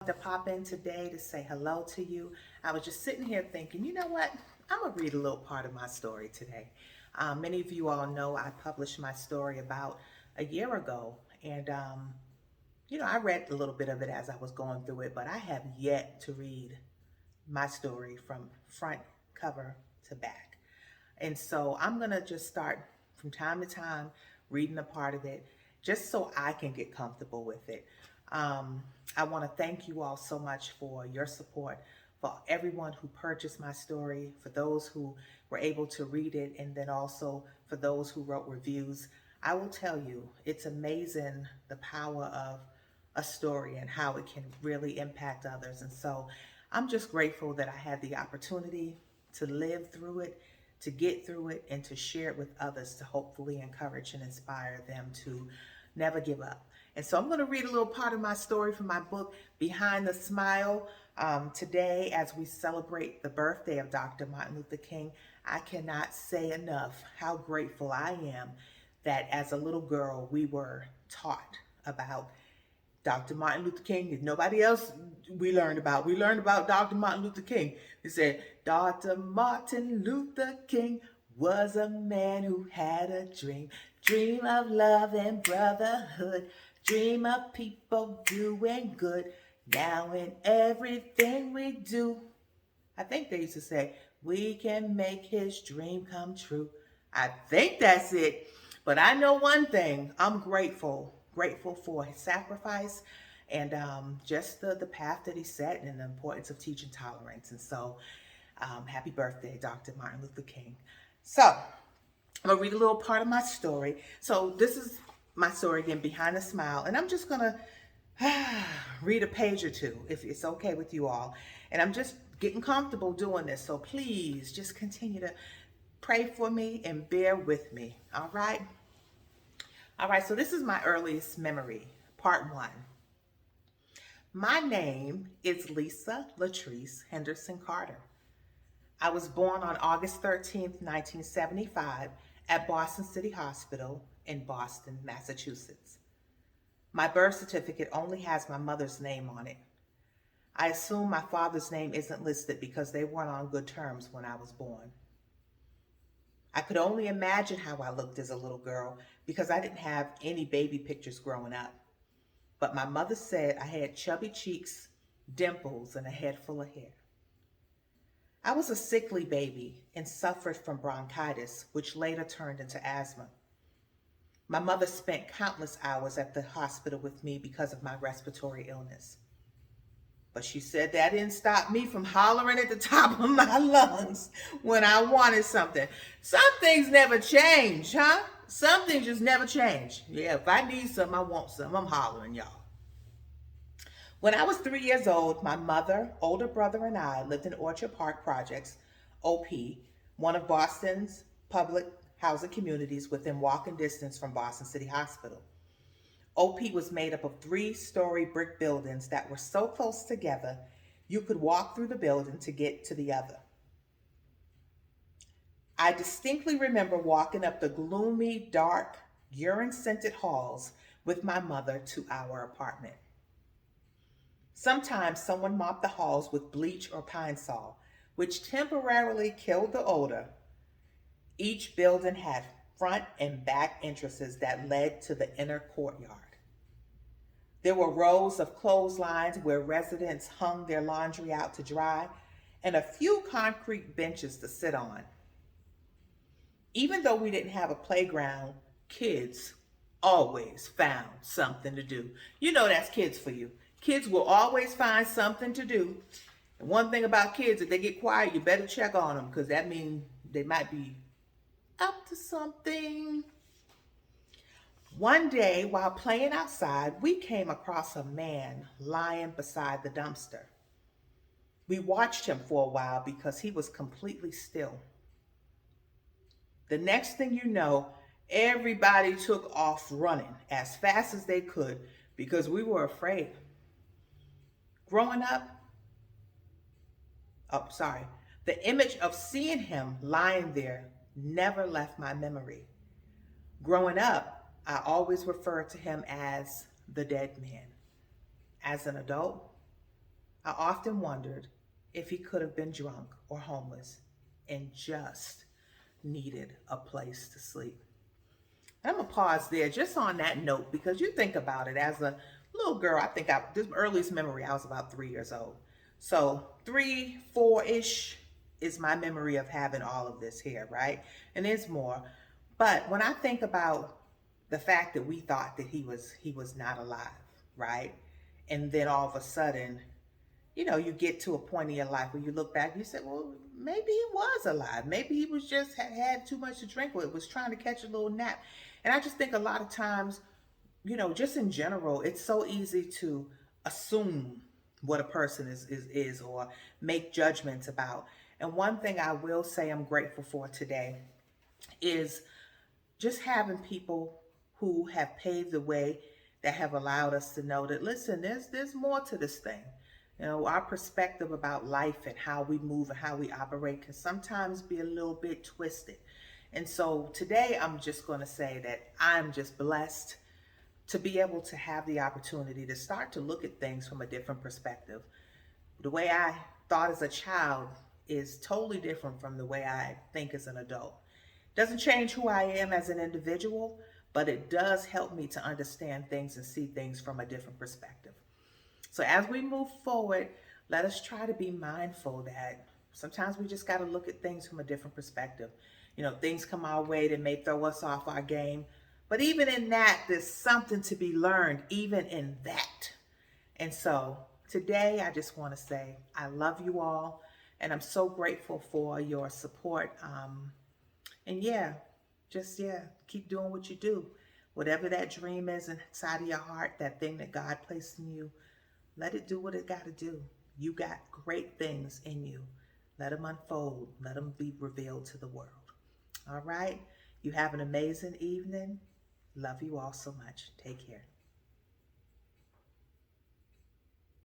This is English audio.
to pop in today to say hello to you. I was just sitting here thinking, you know what? I'm going to read a little part of my story today. Many of you all know I published my story about a year ago, and I read a little bit of it as I was going through it, but I have yet to read my story from front cover to back. And so I'm going to just start from time to time reading a part of it just so I can get comfortable with it. I want to thank you all so much for your support, for everyone who purchased my story, for those who were able to read it, and then also for those who wrote reviews. I will tell you, it's amazing the power of a story and how it can really impact others. And so I'm just grateful that I had the opportunity to live through it, to get through it, and to share it with others to hopefully encourage and inspire them to never give up. And so I'm going to read a little part of my story from my book, Behind the Smile. Today, as we celebrate the birthday of Dr. Martin Luther King, I cannot say enough how grateful I am that as a little girl, we were taught about Dr. Martin Luther King. If nobody else we learned about Dr. Martin Luther King. It said, Dr. Martin Luther King was a man who had a dream of love and brotherhood, dream of people doing good. Now in everything we do, I think they used to say, we can make his dream come true. I think that's it. But I know one thing, I'm grateful for his sacrifice and just the path that he set and the importance of teaching tolerance. And so happy birthday, Dr. Martin Luther King. So I'm gonna read a little part of my story. So this is my story again, Behind a Smile. And I'm just gonna read a page or two, if it's okay with you all. And I'm just getting comfortable doing this. So please just continue to pray for me and bear with me. All right. All right, so this is my earliest memory, part one. My name is Lisa Latrice Henderson Carter. I was born on August 13th, 1975, at Boston City Hospital in Boston, Massachusetts. My birth certificate only has my mother's name on it. I assume my father's name isn't listed because they weren't on good terms when I was born. I could only imagine how I looked as a little girl because I didn't have any baby pictures growing up. But my mother said I had chubby cheeks, dimples, and a head full of hair. I was a sickly baby and suffered from bronchitis, which later turned into asthma. My mother spent countless hours at the hospital with me because of my respiratory illness. But she said that didn't stop me from hollering at the top of my lungs when I wanted something. Some things never change, huh? Some things just never change. Yeah, if I need something, I want something. I'm hollering, y'all. When I was 3 years old, my mother, older brother, and I lived in Orchard Park Projects, OP, one of Boston's public housing communities within walking distance from Boston City Hospital. OP was made up of 3-story brick buildings that were so close together you could walk through the building to get to the other. I distinctly remember walking up the gloomy, dark, urine-scented halls with my mother to our apartment. Sometimes someone mopped the halls with bleach or Pine Sol, which temporarily killed the odor. Each building had front and back entrances that led to the inner courtyard. There were rows of clotheslines where residents hung their laundry out to dry, and a few concrete benches to sit on. Even though we didn't have a playground, kids always found something to do. You know that's kids for you. Kids will always find something to do. And one thing about kids, if they get quiet, you better check on them because that means they might be up to something. One day, while playing outside, we came across a man lying beside the dumpster. We watched him for a while because he was completely still. The next thing you know, everybody took off running as fast as they could because we were afraid. Growing up, the image of seeing him lying there never left my memory. Growing up, I always referred to him as the dead man. As an adult, I often wondered if he could have been drunk or homeless and just needed a place to sleep. I'm gonna pause there just on that note because you think about it as a little girl. I think this earliest memory I was about 3 years old. So 3, 4-ish is my memory of having all of this here, right? And there's more. But when I think about the fact that we thought that he was not alive, right? And then all of a sudden, you get to a point in your life where you look back and you say, well, maybe he was alive. Maybe he was just had too much to drink or was trying to catch a little nap. And I just think a lot of times, just in general, it's so easy to assume what a person is or make judgments about. And one thing I will say I'm grateful for today is just having people who have paved the way that have allowed us to know that, listen, there's more to this thing. Our perspective about life and how we move and how we operate can sometimes be a little bit twisted. And so today I'm just going to say that I'm just blessed to be able to have the opportunity to start to look at things from a different perspective. The way I thought as a child is totally different from the way I think as an adult. Doesn't change who I am as an individual, but it does help me to understand things and see things from a different perspective. So as we move forward, let us try to be mindful that sometimes we just got to look at things from a different perspective. Things come our way that may throw us off our game, but even in that, there's something to be learned, even in that. And so today, I just want to say I love you all, and I'm so grateful for your support. And yeah, keep doing what you do. Whatever that dream is inside of your heart, that thing that God placed in you, let it do what it got to do. You got great things in you. Let them unfold. Let them be revealed to the world. All right? You have an amazing evening. Love you all so much. Take care.